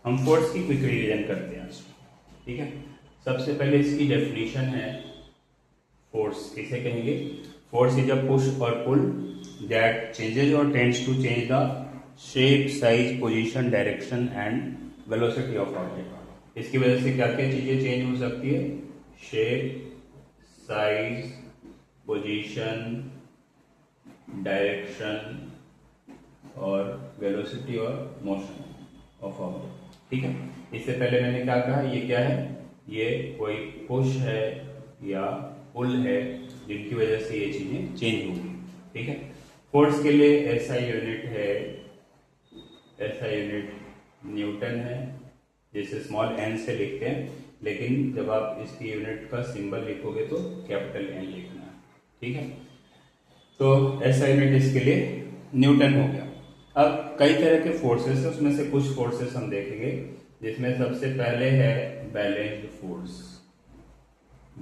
हम फोर्स की quick revision करते हैं आज, ठीक है। सबसे पहले इसकी डेफिनेशन है, फोर्स किसे कहेंगे? Force is a push or pull that changes or tends to change the shape, size, position, direction and velocity of object. इसकी वजह से क्या क्या चीजें चेंज हो सकती है? शेप, साइज, पोजीशन, डायरेक्शन और वेलोसिटी और मोशन ऑफ ऑब्जेक्ट, ठीक है। इससे पहले मैंने क्या कहा, ये क्या है? ये कोई पुश है या पुल है जिनकी वजह से ये चीजें चेंज होंगी, ठीक है। फोर्स के लिए ऐसा यूनिट है, ऐसा यूनिट न्यूटन है, जिसे स्मॉल n से लिखते हैं, लेकिन जब आप इसकी यूनिट का सिंबल लिखोगे तो कैपिटल N लिखना है, ठीक है। तो ऐसा यूनिट इसके लिए न्यूटन हो गया। अब कई तरह के फोर्सेस है, उसमें से कुछ फोर्सेस हम देखेंगे, जिसमें सबसे पहले है बैलेंस्ड फोर्स।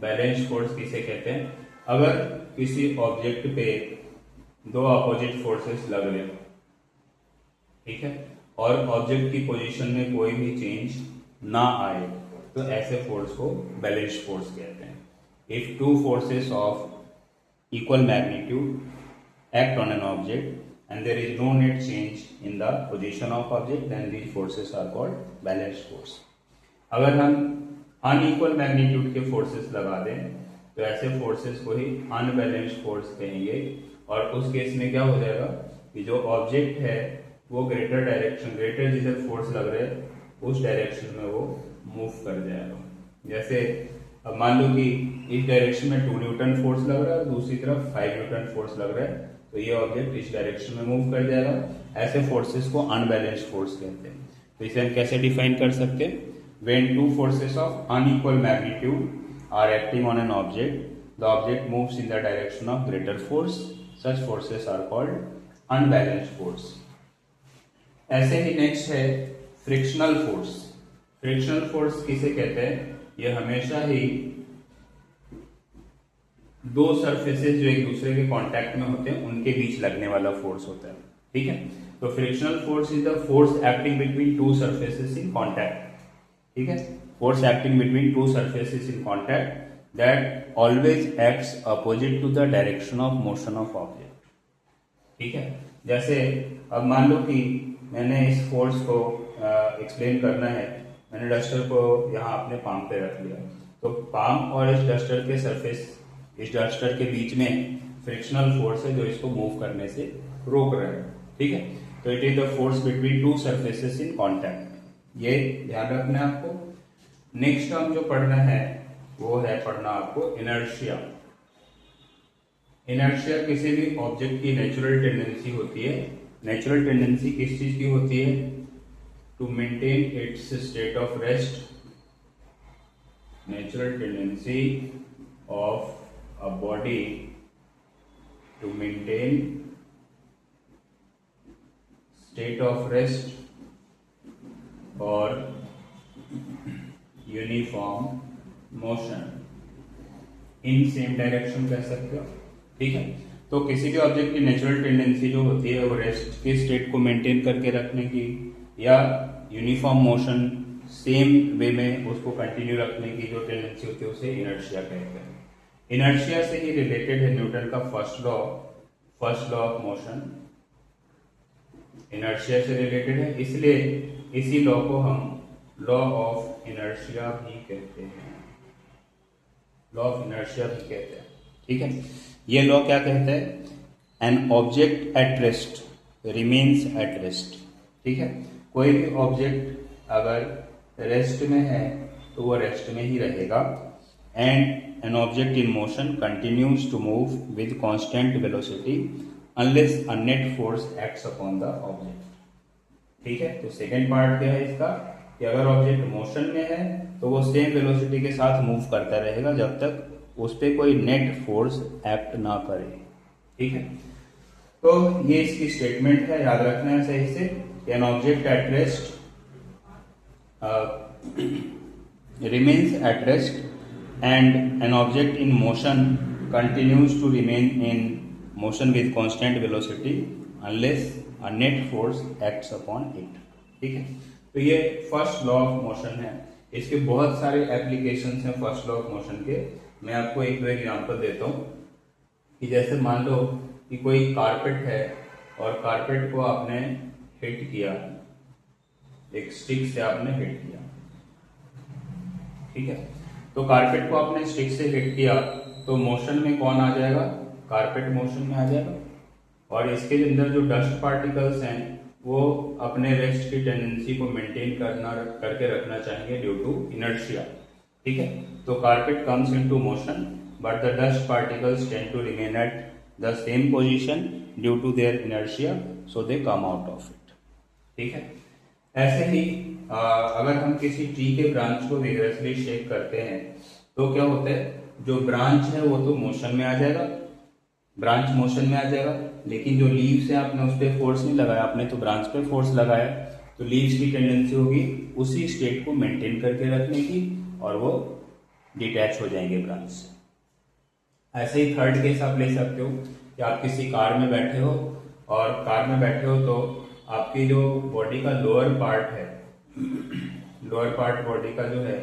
बैलेंस्ड फोर्स किसे कहते हैं? अगर किसी ऑब्जेक्ट पे दो अपोजिट फोर्सेस लग रहे हो, ठीक है, और ऑब्जेक्ट की पोजीशन में कोई भी चेंज ना आए, तो ऐसे फोर्स को बैलेंस्ड फोर्स कहते हैं। If two forces of equal magnitude act on an object and there is no net change in the position of object, then these forces are called balanced force. अगर हम unequal magnitude के forces लगा दें तो ऐसे forces को ही unbalanced force कहेंगे, और उस केस में क्या हो जाएगा कि जो ऑब्जेक्ट है वो ग्रेटर डायरेक्शन, ग्रेटर जिधर फोर्स लग रहा है उस डायरेक्शन में वो मूव कर जाएगा। जैसे अब मान लो कि इस डायरेक्शन में 2 न्यूटन फोर्स लग रहा है और दूसरी तरफ 5 न्यूटन फोर्स लग रहा है, तो ये ऑब्जेक्ट इस डायरेक्शन में मूव कर जाएगा। ऐसे फोर्सेस को अनबैलेंस्ड फोर्स कहते हैं। तो इसे हम कैसे डिफाइन कर सकते हैं? When two forces of unequal magnitude are acting on an object, the object moves in the direction of greater force, such forces are called unbalanced force. ऐसे ही नेक्स्ट है फ्रिक्शनल फोर्स। फ्रिक्शनल फोर्स किसे कहते हैं? ये हमेशा ही दो surfaces जो एक दूसरे के कांटेक्ट में होते हैं उनके बीच लगने वाला फोर्स होता है, ठीक है। तो frictional force is the force acting between two surfaces in contact, ठीक है। Force acting between two surfaces in contact that always acts opposite to the direction of motion of object, ठीक है। जैसे अब मान लो कि मैंने इस फोर्स को एक्सप्लेन करना है, मैंने डस्टर को यहाँ अपने पाम पे रख लिया, तो पाम और इस डस्टर के सरफेस, इस डस्टर के बीच में फ्रिक्शनल फोर्स है जो इसको मूव करने से रोक रहा है, ठीक है। तो it is the force between two surfaces in contact, ये ध्यान रखना है आपको। नेक्स्ट टर्म जो पढ़ना है वो है पढ़ना आपको इनर्शिया। इनर्शिया किसी भी ऑब्जेक्ट की नेचुरल टेंडेंसी होती है। नेचुरल टेंडेंसी किस चीज की होती है? To maintain its state of rest. Natural tendency of a body to maintain state of rest or uniform motion in same direction कह सकते हो, ठीक है। तो किसी भी ऑब्जेक्ट की नेचुरल टेंडेंसी जो होती है वो रेस्ट के स्टेट को मेंटेन करके रखने की या यूनिफॉर्म मोशन सेम वे में उसको कंटिन्यू रखने की जो टेंडेंसी होती है उसे इनर्शिया कहते हैं। इनर्शिया से ही रिलेटेड है न्यूटन का first law of motion, inertia से रिलेटेड है, इसलिए इसी लॉ को हम लॉ ऑफ इनर्शिया भी कहते हैं। लॉ ऑफ इनर्शिया भी कहते हैं, ठीक है। ये लॉ क्या कहता है? An object at rest remains at rest, ठीक है। कोई भी ऑब्जेक्ट अगर रेस्ट में है तो वो रेस्ट में ही रहेगा, and an object in motion continues to move with constant velocity unless a net force acts upon the object, ठीक है। तो सेकेंड पार्ट क्या है इसका कि अगर ऑब्जेक्ट मोशन में है तो वो सेम वेलोसिटी के साथ मूव करता रहेगा जब तक उस पर कोई नेट फोर्स एक्ट ना करे, ठीक है। तो ये इसकी स्टेटमेंट है, याद रखना है सही से। An object at rest remains at rest and an object in motion continues to remain in motion with constant velocity unless a net force acts upon it, ठीक है। तो ये फर्स्ट लॉ ऑफ मोशन है। इसके बहुत सारे applications हैं first law of motion के। मैं आपको एक दो एग्जांपल देता हूँ कि जैसे मान लो कि कोई कारपेट है और कारपेट को आपने हिट किया, एक स्टिक से आपने हिट किया, ठीक है। तो कारपेट को आपने स्टिक से हिट किया तो मोशन में कौन आ जाएगा, कारपेट मोशन में आ जाएगा। और इसके अंदर जो डस्ट पार्टिकल्स हैं वो अपने रेस्ट की टेंडेंसी को मेंटेन करके रखना चाहेंगे ड्यू टू इनर्शिया, ठीक है। तो carpet comes into motion but the dust particles tend to remain at the same position due to their inertia, so they come out of it, ठीक है। ऐसे ही अगर हम किसी ट्री के ब्रांच को विग्रेसली शेक करते हैं तो क्या होता है, जो ब्रांच है वो तो मोशन में आ जाएगा, ब्रांच मोशन में आ जाएगा, लेकिन जो लीव्स है आपने उस पर फोर्स नहीं लगाया, आपने तो ब्रांच पे फोर्स लगाया, तो लीव्स की टेंडेंसी होगी उसी स्टेट को मेंटेन करके रखने की और वो डिटैच हो जाएंगे ब्रांच से। ऐसे ही थर्ड केस आप ले सकते हो कि आप किसी कार में बैठे हो और कार में बैठे हो तो आपकी जो बॉडी का लोअर पार्ट है, लोअर पार्ट बॉडी का जो है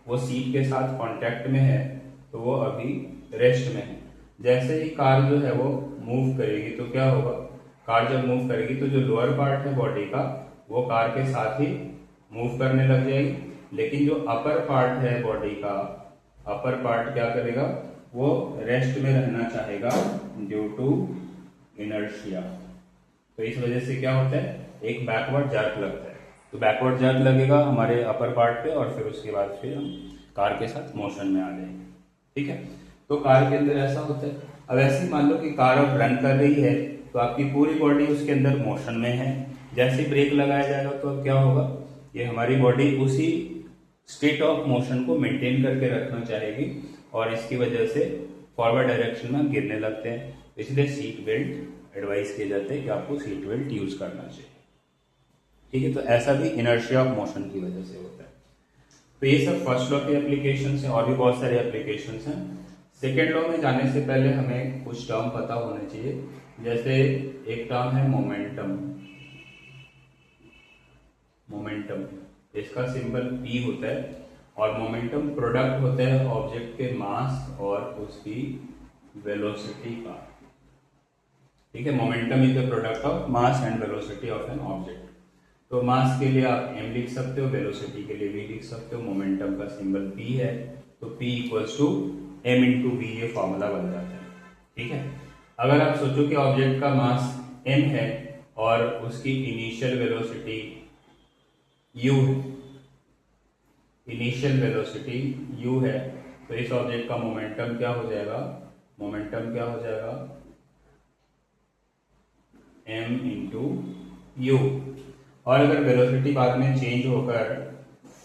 वो सीट के साथ कांटेक्ट में है, तो वो अभी रेस्ट में है। जैसे ही कार जो है वो मूव करेगी तो क्या होगा, कार जब मूव करेगी तो जो लोअर पार्ट है बॉडी का वो कार के साथ ही मूव करने लग जाएगी, लेकिन जो अपर पार्ट है बॉडी का, अपर पार्ट क्या करेगा, वो रेस्ट में रहना चाहेगा ड्यू टू इनर्शिया। तो इस वजह से क्या होता है, एक बैकवर्ड जर्क लगता है। तो बैकवर्ड जर्क लगेगा हमारे अपर पार्ट पे और फिर उसके बाद फिर हम कार के साथ मोशन में आ जाएंगे, ठीक है। तो कार के अंदर ऐसा होता है। अब ऐसे ही मान लो कि कार अब रन कर रही है तो आपकी पूरी बॉडी उसके अंदर मोशन में है, जैसे ही ब्रेक लगाया जाएगा तो अब क्या होगा, ये हमारी बॉडी उसी स्टेट ऑफ मोशन को मेंटेन करके रखना चाहेगी और इसकी वजह से फॉरवर्ड डायरेक्शन में गिरने लगते हैं। इसलिए सीट बेल्ट एडवाइस किए जाते हैं कि आपको सीट बेल्ट यूज करना चाहिए, ठीक है। तो ऐसा भी इनर्शिया ऑफ मोशन की वजह से होता है। तो ये सब फर्स्ट लॉ के एप्लीकेशंस हैं और भी बहुत सारे एप्लीकेशंस हैं। सेकेंड लॉ में जाने से पहले हमें कुछ टर्म पता होने चाहिए, जैसे एक टर्म है मोमेंटम। मोमेंटम इसका सिंबल P होता है और मोमेंटम प्रोडक्ट होता है ऑब्जेक्ट के मास और उसकी वेलोसिटी का, ठीक है। Momentum is the product of mass and velocity of an object. तो मास के लिए आप m लिख सकते हो, वेलोसिटी के लिए v लिख सकते हो। मोमेंटम का सिंबल P है तो P equals to m into V, ये फॉर्मूला बन जाता है, ठीक है। अगर आप सोचो कि ऑब्जेक्ट का मास m है और उसकी इनिशियल वेलोसिटी u है, इनिशियल वेलोसिटी u है, तो इस ऑब्जेक्ट का मोमेंटम क्या हो जाएगा, मोमेंटम क्या हो जाएगा, m इंटू यू। और अगर वेलोसिटी बाद में चेंज होकर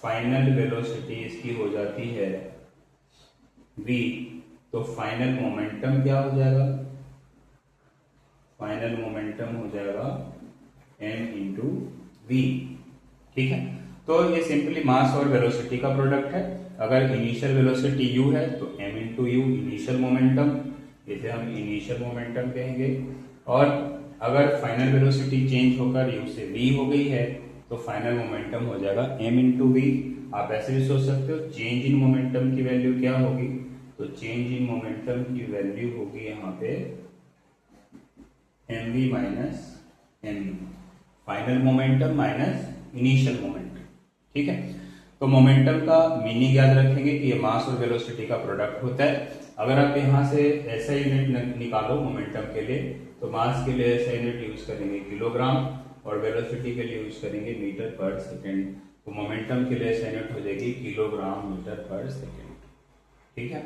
फाइनल वेलोसिटी इसकी हो जाती है v, तो फाइनल मोमेंटम क्या हो जाएगा, फाइनल मोमेंटम हो जाएगा m इंटू वी, ठीक है। तो ये सिंपली मास और वेलोसिटी का प्रोडक्ट है। अगर इनिशियल वेलोसिटी u है तो m into you initial momentum, इसे हम इनिशियल मोमेंटम कहेंगे। और अगर फाइनल वेलोसिटी चेंज होकर u से v हो गई है तो फाइनल मोमेंटम हो जाएगा m इंटू वी। आप ऐसे भी सोच सकते हो चेंज इन मोमेंटम की वैल्यू क्या होगी, तो चेंज इन मोमेंटम की वैल्यू होगी यहाँ पे mv minus mv, final momentum minus initial momentum, ठीक है। तो मोमेंटम का मीनिंग याद रखेंगे कि ये मास और वेलोसिटी का प्रोडक्ट होता है। अगर आप यहाँ से ऐसा यूनिट निकालो मोमेंटम के लिए, तो मास के लिए ऐसा यूनिट यूज करेंगे किलोग्राम और वेलोसिटी के लिए यूज करेंगे मीटर पर सेकेंड। तो मोमेंटम के लिए ऐसा यूनिट हो जाएगी किलोग्राम मीटर पर सेकेंड, ठीक है।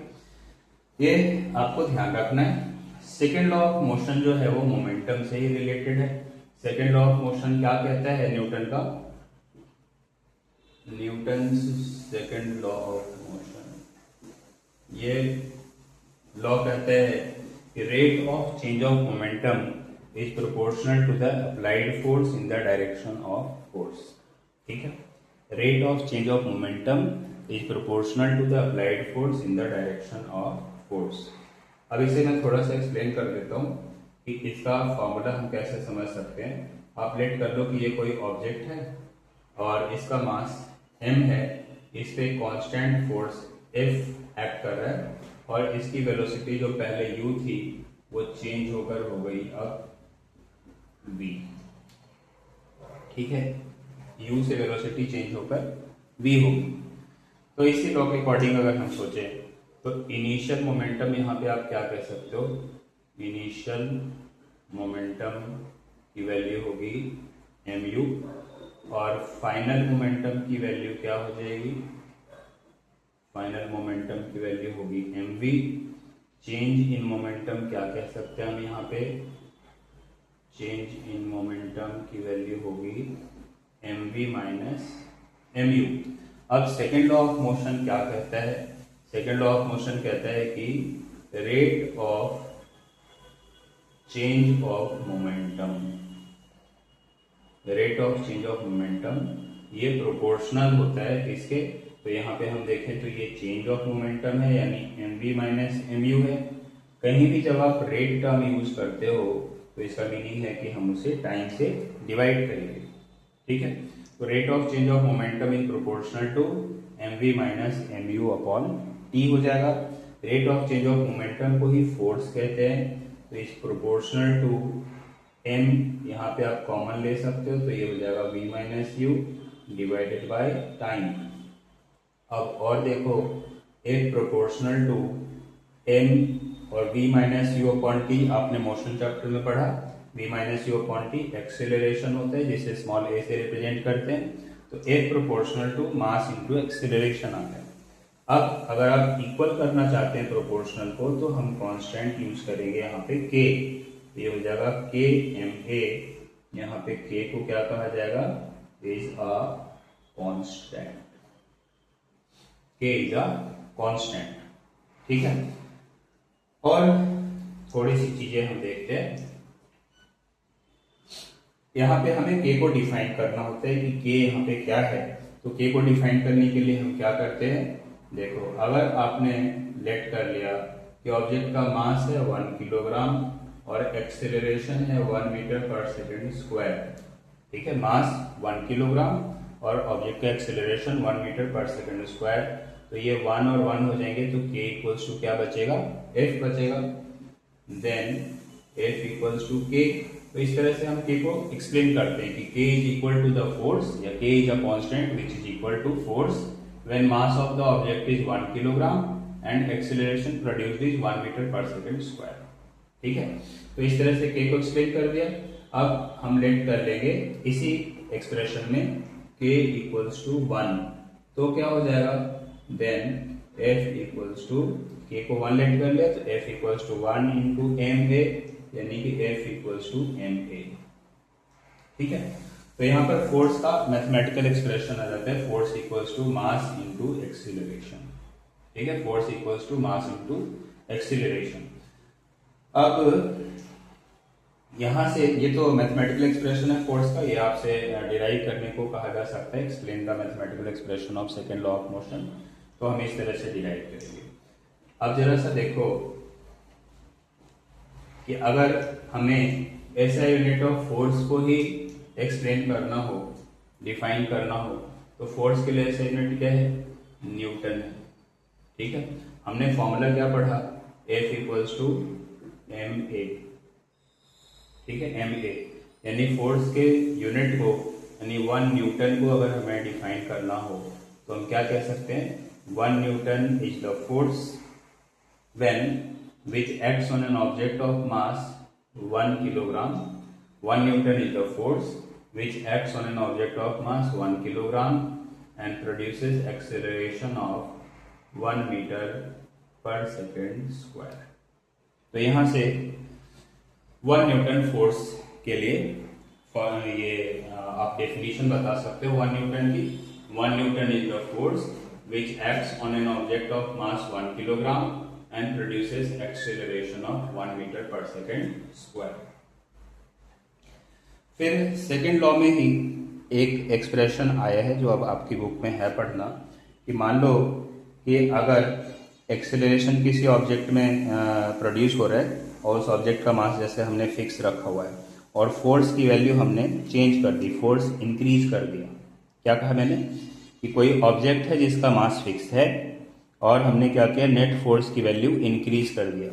ये आपको ध्यान रखना है। सेकेंड लॉ ऑफ मोशन जो है वो मोमेंटम से ही रिलेटेड है। सेकेंड लॉ ऑफ मोशन क्या कहता है, न्यूटन का, Newton second law of motion, ये लॉ कहते हैं कि rate of change of momentum is proportional to the applied force in the direction of force, ठीक है। Rate of change of momentum is proportional to the applied force in the direction of force. अब इसे मैं थोड़ा सा explain कर देता हूँ कि इसका फॉर्मूला हम कैसे समझ सकते हैं। आप लेट कर लो कि ये कोई ऑब्जेक्ट है और इसका मास m है, इस पे कांस्टेंट फोर्स F एक्ट कर रहा है और इसकी वेलोसिटी जो पहले u थी वो चेंज होकर हो गई अब v। ठीक है, u से वेलोसिटी चेंज होकर v होगी। तो इसी लॉ के अकॉर्डिंग अगर हम सोचें तो इनिशियल मोमेंटम यहाँ पे आप क्या कह सकते हो, इनिशियल मोमेंटम की वैल्यू होगी mu और फाइनल मोमेंटम की वैल्यू क्या हो जाएगी, फाइनल मोमेंटम की वैल्यू होगी mv। चेंज इन मोमेंटम क्या कह सकते हैं हम यहाँ पे, चेंज इन मोमेंटम की वैल्यू होगी mv माइनस mu। अब सेकेंड लॉ ऑफ मोशन क्या कहता है, सेकेंड लॉ ऑफ मोशन कहता है कि rate of change of momentum, rate of change of momentum ये प्रोपोर्शनल होता है इसके। तो यहाँ पे हम देखें तो ये चेंज ऑफ मोमेंटम है यानी mv माइनस mu है। कहीं भी जब आप रेट टर्म यूज करते हो तो इसका मीनिंग है कि हम उसे टाइम से डिवाइड करेंगे। ठीक है, तो rate of change of momentum is proportional to mv minus mu upon t हो जाएगा। Rate of change of momentum को ही फोर्स कहते हैं, तो इज प्रोपोर्शनल टू m, यहाँ पे आप कॉमन ले सकते हो तो ये हो जाएगा v minus you divided by time. अब और देखो, एक प्रोपोर्शनल टू m और v minus you upon T आपने मोशन चैप्टर में पढ़ा। v minus you upon T acceleration होता है जिसे स्मॉल a से रिप्रेजेंट करते हैं। तो एक proportional to mass into acceleration आता है। अब अगर आप इक्वल करना चाहते हैं प्रोपोर्शनल को तो हम कांस्टेंट यूज करेंगे यहाँ पे k, ये हो जाएगा k ma। यहाँ पे k को क्या कहा जाएगा, is a constant, k is a constant. ठीक है, और थोड़ी सी चीजें हम देखते हैं। यहाँ पे हमें k को डिफाइन करना होता है कि k यहाँ पे क्या है। तो k को डिफाइन करने के लिए हम क्या करते हैं, देखो अगर आपने लेट कर लिया कि ऑब्जेक्ट का मास है 1 किलोग्राम और एक्सेलरेशन है 1 मीटर पर सेकेंड स्क्वायर। ठीक है, मास 1 किलोग्राम और ऑब्जेक्ट का एक्सेलरेशन 1 मीटर पर सेकेंड स्क्वायर। तो ये 1 और 1 हो जाएंगे तो k इक्वल्स टू क्या बचेगा, f बचेगा। Then f equals to k। तो इस तरह से हम k को एक्सप्लेन करते हैं कि k is equal to the force या k is a constant which is equal to force when mass of the object is 1 kilogram and acceleration produced is 1 meter per second square। ठीक है, तो इस तरह से k को explain कर दिया। अब हम लेट कर लेंगे इसी एक्सप्रेशन में k इक्वल्स टू 1, तो क्या हो जाएगा, then f equals to, k को 1 लेट कर लिया तो f equals to 1 into ma यानी कि f इक्वल्स टू ma। ठीक है, तो यहाँ पर फोर्स का मैथमेटिकल एक्सप्रेशन आ जाता है, force equals to mass into acceleration. ठीक है, force equals to mass into acceleration. अब यहाँ से ये तो मैथमेटिकल एक्सप्रेशन है फोर्स का, ये आपसे डिराइव करने को कहा जा सकता है, explain the mathematical expression of second law of motion. तो हम इस तरह से डिराइव करेंगे। अब जरा सा देखो कि अगर हमें ऐसा यूनिट ऑफ फोर्स को ही एक्सप्लेन करना हो, डिफाइन करना हो, तो फोर्स के लिए ऐसा यूनिट क्या है, न्यूटन है। ठीक है, हमने फॉर्मूला क्या पढ़ा, F इक्वल्स टू ma। ठीक है, ma यानी फोर्स के यूनिट को यानी 1 न्यूटन को अगर हमें डिफाइन करना हो तो हम क्या कह सकते हैं, 1 Newton is the force when which acts on an object of mass 1 kilogram. 1 Newton is the force which acts on an object of mass 1 kilogram and produces acceleration of 1 meter per second square। तो यहाँ से 1 Newton force के लिए ये आप definition बता सकते हो 1 Newton की। 1 Newton is the force which acts on an object of mass 1 kilogram and produces acceleration of 1 meter per second square। फिर सेकेंड लॉ में ही एक एक्सप्रेशन आया है जो अब आपकी बुक में है पढ़ना, कि मान लो कि अगर एक्सेलरेशन किसी ऑब्जेक्ट में प्रोड्यूस हो रहा है और उस ऑब्जेक्ट का मास जैसे हमने फिक्स रखा हुआ है और फोर्स की वैल्यू हमने चेंज कर दी, फोर्स इंक्रीज कर दिया। क्या कहा मैंने कि कोई ऑब्जेक्ट है जिसका मास फिक्स है और हमने क्या किया, नेट फोर्स की वैल्यू इंक्रीज कर दिया।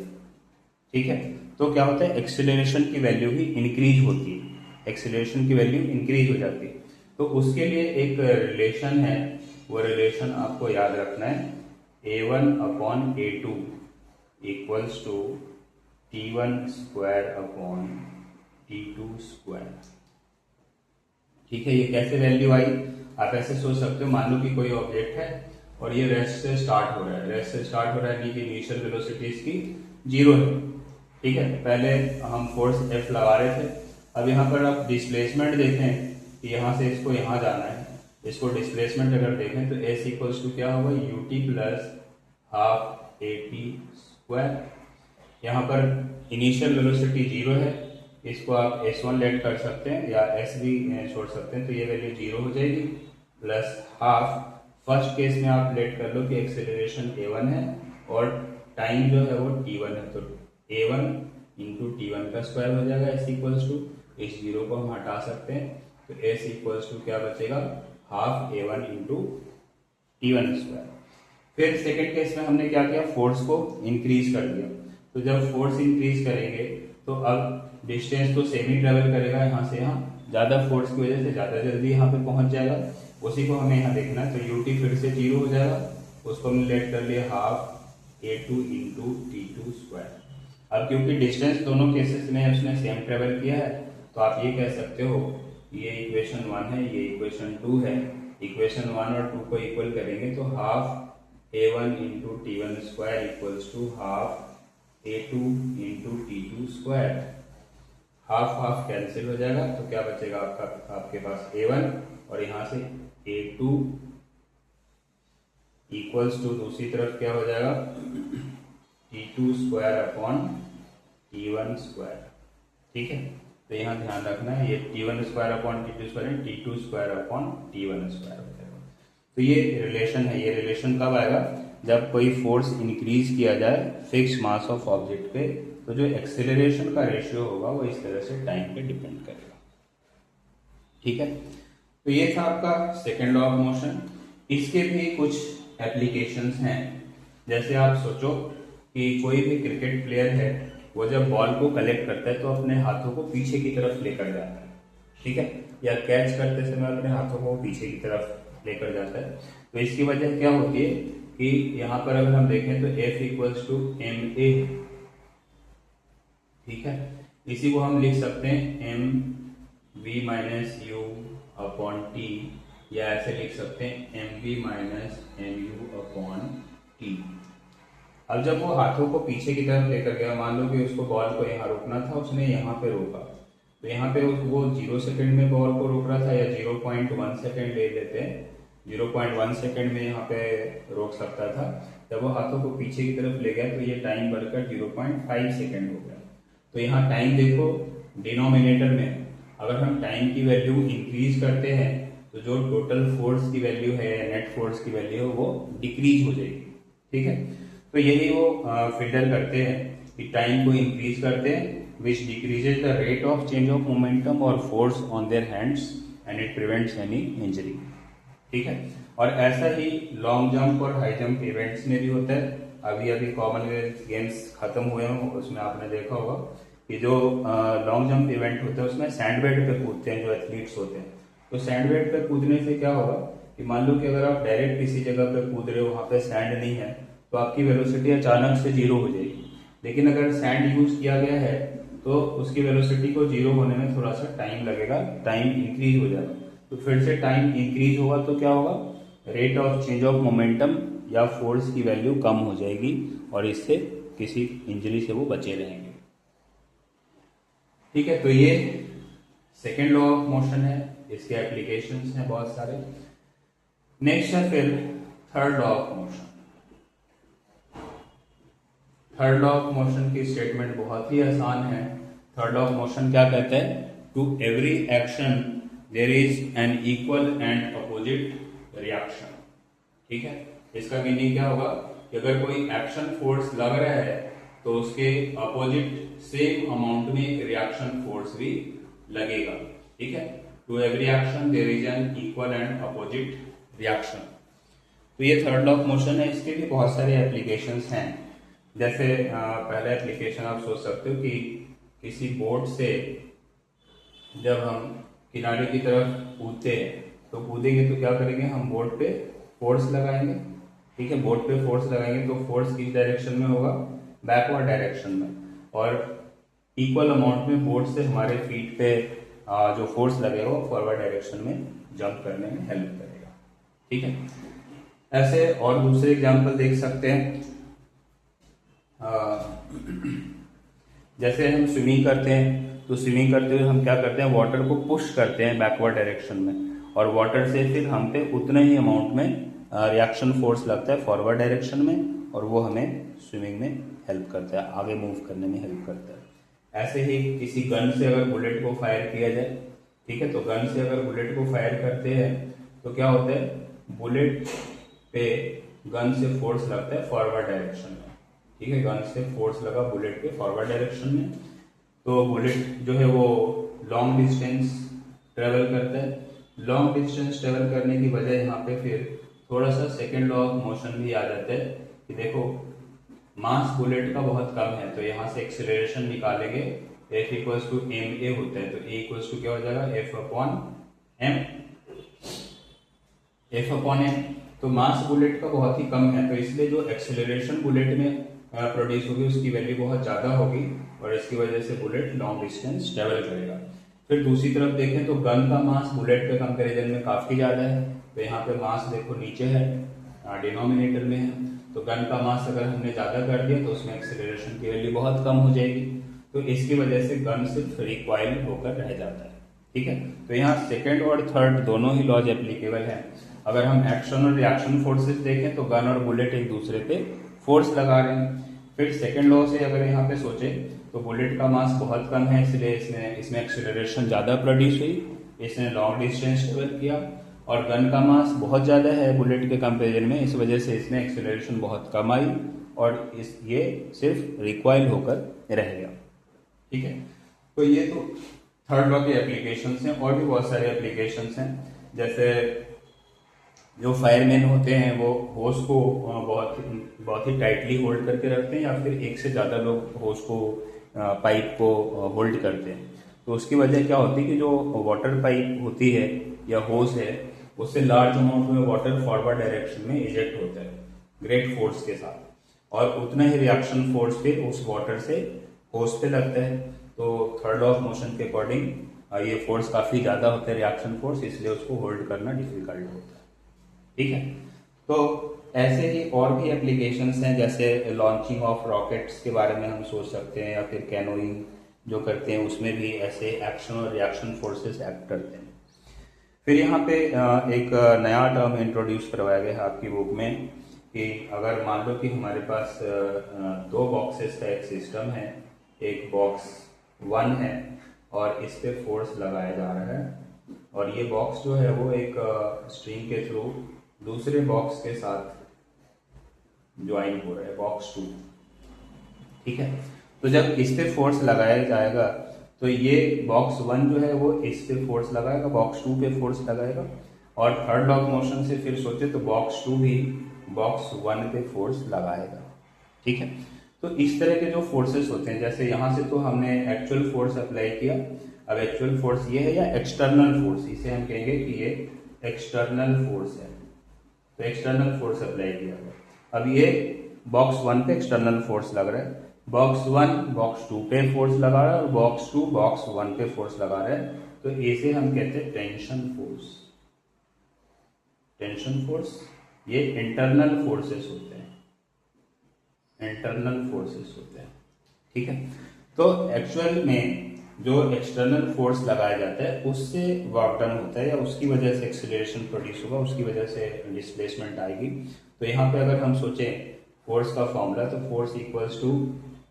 ठीक है, तो क्या होता है, एक्सेलरेशन की वैल्यू भी इंक्रीज होती है, एक्सेलरेशन की वैल्यू इंक्रीज हो जाती है। तो उसके लिए एक रिलेशन है, वो रिलेशन आपको याद रखना है, a1/a2 equals to t1 square upon t2 square. ठीक है, ये कैसे वैल्यू आई, आप ऐसे सोच सकते हो, मान लो कि कोई ऑब्जेक्ट है और ये रेस्ट से स्टार्ट हो रहा है, रेस्ट से स्टार्ट हो रहा है यानी कि इनिशियल वेलोसिटी इसकी 0 है। ठीक है, पहले हम फोर्स F लगा रहे थे, अब यहाँ पर आप डिस्प्लेसमेंट देखें कि यहाँ से इसको यहाँ जाना है, इसको डिस्प्लेसमेंट अगर देखें तो s इक्वल्स टू क्या होगा, ut plus half at square. यहाँ पर इनिशियल वेलोसिटी 0 है, इसको आप s1 लेट कर सकते हैं या s भी छोड़ सकते हैं, तो ये वैल्यू 0 हो जाएगी, प्लस हाफ फर्स्ट केस में आप लेट कर लो कि एक्सेलरेशन a1 है और टाइम जो है वो t1 है, तो a1 इंटू t1 का स्क्वायर हो जाएगा, s इक्वल्स टू, इस 0 को हम हटा सकते हैं, तो s इक्वल्स टू क्या बचेगा, half a1 into t1 square. फिर सेकेंड केस में हमने क्या किया, फोर्स को इंक्रीज कर दिया, तो जब फोर्स इंक्रीज करेंगे तो अब डिस्टेंस तो सेम ही ट्रेवल करेगा, यहाँ से यहाँ ज्यादा फोर्स की वजह से ज्यादा जल्दी यहाँ पे पहुंच जाएगा, उसी को हमें यहाँ देखना है। तो ut फिर से 0 हो जाएगा, उसको हमने लेट कर लिया half a2 into t2 square. अब क्योंकि डिस्टेंस दोनों केसेस में उसने सेम ट्रेवल किया है, तो आप ये कह सकते हो ये इक्वेशन 1 है, ये इक्वेशन 2 है, इक्वेशन 1 और 2 को इक्वल करेंगे तो half a1 into t1 square equals to half a2 into t2 square. Half half cancel हो जाएगा, तो क्या बचेगा आपके पास a1 और यहाँ से a2 इक्वल्स टू दूसरी तरफ क्या हो जाएगा, t2 square upon t1 square. ठीक है, तो यहाँ ध्यान रखना है, ये t1 square upon t2 square, t2 square upon t1 square हो जाएगा। तो ये रिलेशन है, ये रिलेशन कब आएगा, जब कोई फोर्स इंक्रीज किया जाए फिक्स मास ऑफ ऑब्जेक्ट पे, तो जो एक्सेलरेशन का रेशियो होगा वो इस तरह से टाइम पे डिपेंड करेगा। ठीक है, तो ये था आपका सेकेंड लॉ ऑफ मोशन। इसके भी कुछ एप्लीकेशंस हैं, जैसे आप सोचो कि कोई भी क्रिकेट प्लेयर है, वो जब बॉल को कलेक्ट करता है तो अपने हाथों को पीछे की तरफ लेकर जाता है, ठीक है, या कैच करते समय अपने हाथों को पीछे की तरफ लेकर जाता है। तो इसकी वजह क्या होती है कि यहाँ पर अगर हम देखें तो F इक्वल्स टू ma, ठीक है, इसी को हम लिख सकते हैं mv minus u upon T, या ऐसे लिख सकते हैं mv minus mu upon T. अब जब वो हाथों को पीछे की तरफ लेकर गया, मान लो कि उसको बॉल को यहाँ रोकना था, उसने यहाँ पे रोका, तो यहाँ पे वो 0 सेकंड में बॉल को रोक रहा था, या 0.1 सेकंड ले लेते हैं, 0.1 सेकंड में यहाँ पे रोक सकता था। जब वो हाथों को पीछे की तरफ ले गया तो ये टाइम बढ़कर 0.5 सेकंड हो गया। तो यहाँ टाइम देखो, डिनोमिनेटर में अगर हम टाइम की वैल्यू इंक्रीज करते हैं तो जो टोटल फोर्स की वैल्यू है, नेट फोर्स की वैल्यू है, वो डिक्रीज हो जाएगी। ठीक है, तो यही वो फिल्टर करते हैं कि टाइम को इंक्रीज करते हैं, which decreases the rate of change of momentum or force on their hands and it prevents any injury। ठीक है, और ऐसा ही लॉन्ग जंप और हाई जंप इवेंट्स में भी होता है। अभी अभी कॉमनवेल्थ गेम्स खत्म हुए हैं, उसमें आपने देखा होगा कि जो लॉन्ग जंप इवेंट होता है उसमें सैंडबेड पे कूदते हैं जो एथलीट्स होते हैं। तो सैंडबेड पे कूदने से क्या होगा कि मान लो कि अगर आप डायरेक्ट किसी जगह पे कूद रहे हो, वहां पे सैंड नहीं है, तो आपकी वेलोसिटी अचानक से 0 हो जाएगी। लेकिन अगर सैंड यूज किया गया है तो उसकी वेलोसिटी को 0 होने में थोड़ा सा टाइम लगेगा, टाइम इंक्रीज हो जाएगा। तो फिर से टाइम इंक्रीज होगा तो क्या होगा, rate of change of momentum या फोर्स की वैल्यू कम हो जाएगी और इससे किसी इंजरी से वो बचे रहेंगे। ठीक है, तो ये सेकेंड लॉ ऑफ मोशन है, इसके एप्लीकेशंस हैं बहुत सारे। नेक्स्ट है फिर third law of motion. Third law of motion की स्टेटमेंट बहुत ही आसान है। थर्ड लॉ ऑफ मोशन क्या कहता है, to every action there is an equal and opposite reaction. ठीक है, इसका मीनिंग क्या होगा कि अगर कोई एक्शन फोर्स लग रहा है तो उसके अपोजिट सेम अमाउंट में एक रिएक्शन फोर्स भी लगेगा। ठीक है, to every action there is an equal and opposite reaction. तो ये थर्ड लॉ ऑफ मोशन है, इसके भी बहुत सारे एप्लीकेशंस हैं। जैसे पहला एप्लीकेशन आप सोच सकते हो कि किसी बोर्ड से जब हम किनारे की तरफ कूदते हैं तो कूदेंगे तो क्या करेंगे, हम बोर्ड पे फोर्स लगाएंगे। ठीक है, बोर्ड पे फोर्स लगाएंगे तो फोर्स किस डायरेक्शन में होगा, बैकवर्ड डायरेक्शन में, और इक्वल अमाउंट में बोर्ड से हमारे फीट पे जो फोर्स लगेगा वो फॉरवर्ड डायरेक्शन में जंप करने में हेल्प करेगा। ठीक है, ऐसे और दूसरे एग्जांपल देख सकते हैं। जैसे हम स्विमिंग करते हैं तो स्विमिंग करते हुए हम क्या करते हैं, वाटर को पुश करते हैं बैकवर्ड डायरेक्शन में, और वाटर से फिर हम पे उतने ही अमाउंट में रिएक्शन फोर्स लगता है फॉरवर्ड डायरेक्शन में, और वो हमें स्विमिंग में हेल्प करता है, आगे मूव करने में हेल्प करता है। ऐसे ही किसी गन से अगर बुलेट को फायर किया जाए, ठीक है, तो गन से अगर बुलेट को फायर करते हैं तो क्या होता है, बुलेट पे गन से फोर्स लगता है फॉरवर्ड डायरेक्शन में। ठीक है, गन से फोर्स लगा बुलेट पे फॉरवर्ड डायरेक्शन में, तो बुलेट जो है वो लॉन्ग डिस्टेंस ट्रेवल करता है। लॉन्ग डिस्टेंस ट्रेवल करने की वजह यहाँ पे फिर थोड़ा सा सेकेंड लॉ ऑफ मोशन भी आ जाता है कि देखो मास बुलेट का बहुत कम है, तो यहाँ से एक्सेलरेशन निकालेंगे, F equals to M A होता है, तो A इक्वल्स टू क्या हो जाएगा, F अपॉन एम। तो मास बुलेट का बहुत ही कम है, तो इसलिए जो एक्सेलरेशन बुलेट में प्रोड्यूस होगी उसकी वैल्यू बहुत ज्यादा होगी, और इसकी वजह से बुलेट लॉन्ग डिस्टेंस ट्रेवल करेगा। फिर दूसरी तरफ देखें तो गन का मास बुलेट के कंपैरिजन में काफी ज्यादा है, तो यहाँ पे मास देखो नीचे है, डिनोमिनेटर में है, तो गन का मास अगर हमने ज्यादा कर दिया तो उसमें एक्सेलरेशन की वैल्यू बहुत कम हो जाएगी, तो इसकी वजह से गन सिर्फ रिकॉइल होकर रह जाता है। ठीक है, तो यहाँ सेकेंड और थर्ड दोनों ही लॉज एप्लीकेबल है। अगर हम एक्शन और रिएक्शन फोर्सेस देखें तो गन और बुलेट एक दूसरे पे फोर्स लगा रहे हैं। फिर सेकेंड लॉ से अगर यहाँ पे सोचे तो बुलेट का मास बहुत कम है, इसलिए इसमें एक्सेलरेशन ज्यादा प्रोड्यूस हुई, इसने लॉन्ग डिस्टेंस ट्रेवल किया, और गन का मास बहुत ज्यादा है बुलेट के कंपेरिजन में, इस वजह से इसमें एक्सेलरेशन बहुत कम आई, और ये सिर्फ रिकॉइल होकर रह गया। ठीक है, तो ये तो थर्ड लॉ के एप्लीकेशंस हैं, और भी बहुत सारे एप्लीकेशंस हैं। जैसे जो फायरमैन होते हैं वो होस को बहुत ही टाइटली होल्ड करके रखते हैं, या फिर एक से ज्यादा लोग होस को पाइप को होल्ड करते हैं, तो उसकी वजह क्या होती है कि जो वाटर पाइप होती है या होस है उससे लार्ज अमाउंट में वाटर फॉरवर्ड डायरेक्शन में इजेक्ट होता है ग्रेट फोर्स के साथ, और उतना ही रिएक्शन फोर्स पे उस वाटर से होस पे लगता है। तो थर्ड लॉ ऑफ मोशन के अकॉर्डिंग ये फोर्स काफी ज्यादा होता है रिएक्शन फोर्स, इसलिए उसको होल्ड करना डिफिकल्ट होता है। ठीक है, तो ऐसे ही और भी एप्लीकेशंस हैं, जैसे लॉन्चिंग ऑफ रॉकेट्स के बारे में हम सोच सकते हैं, या फिर कैनोइंग जो करते हैं उसमें भी ऐसे एक्शन और रिएक्शन फोर्सेस एक्ट करते हैं। फिर यहाँ पे एक नया टर्म इंट्रोड्यूस करवाया गया है आपकी बुक में कि अगर मान लो कि हमारे पास दो बॉक्सेस का एक सिस्टम है, एक बॉक्स 1 है और इस पे फोर्स लगाया जा रहा है, और ये बॉक्स जो है वो एक स्ट्रिंग के थ्रू दूसरे बॉक्स के साथ ज्वाइन हो रहा है, बॉक्स 2। ठीक है, तो जब इस पे फोर्स लगाया जाएगा तो ये बॉक्स 1 जो है वो इस पे फोर्स लगाएगा, बॉक्स 2 पे फोर्स लगाएगा, और थर्ड लॉ ऑफ मोशन से फिर सोचे तो बॉक्स 2 भी बॉक्स 1 पे फोर्स लगाएगा। ठीक है, तो इस तरह के जो फोर्सेस होते हैं, जैसे यहां से तो हमने एक्चुअल फोर्स अप्लाई किया, अब एक्चुअल फोर्स ये है या एक्सटर्नल फोर्स, इसे हम कहेंगे कि ये एक्सटर्नल फोर्स है, तो एक्सटर्नल फोर्स अप्लाई किया। अब ये बॉक्स 1 पे एक्सटर्नल फोर्स लग रहा है, बॉक्स 1 बॉक्स 2 पे फोर्स लगा रहा है, और बॉक्स 2 बॉक्स 1 पे फोर्स लगा रहा है, तो इसे हम कहते हैं टेंशन फोर्स। टेंशन फोर्स ये इंटरनल फोर्सेस होते हैं, इंटरनल फोर्सेस होते हैं। ठीक है, तो एक्चुअल में जो एक्सटर्नल फोर्स लगाया जाता है उससे वर्क डन होता है, या उसकी वजह से एक्सीलरेशन प्रोड्यूस होगा, उसकी वजह से डिस्प्लेसमेंट आएगी। तो यहाँ पे अगर हम सोचें फोर्स का फॉर्मूला, तो फोर्स इक्वल्स टू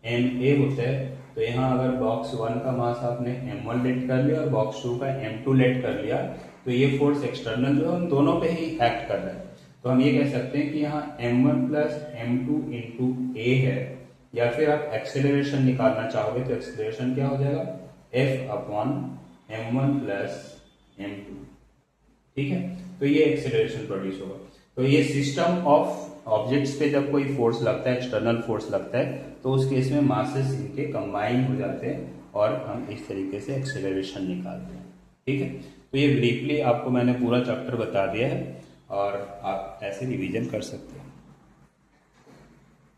ma होता है, तो यहाँ अगर बॉक्स 1 का मास आपने m1 लेट कर लिया और बॉक्स 2 का m2 लेट कर लिया, तो ये फोर्स एक्सटर्नल जो है उन दोनों पे ही एक्ट कर रहा है। तो हम ये कह सकते हैं कि यहाँ m1 plus m2 into a है, या फिर आप एक्सेलरेशन निकालना चाहोगे तो एक्सेलरेशन क्या हो जाएगा, f upon m1 plus m2, ठीक है। तो ये एक्सेलरेशन प्रोड्यूस होगा। तो ये सिस्टम ऑफ ऑब्जेक्ट्स पे जब कोई फोर्स लगता है, एक्सटर्नल फोर्स लगता है, तो उस केस में मासेस इनके कंबाइन हो जाते हैं और हम इस तरीके से एक्सेलरेशन निकालते हैं, ठीक है। तो ये ब्रीफली आपको मैंने पूरा चैप्टर बता दिया है और आप ऐसे रिवीजन कर सकते हैं।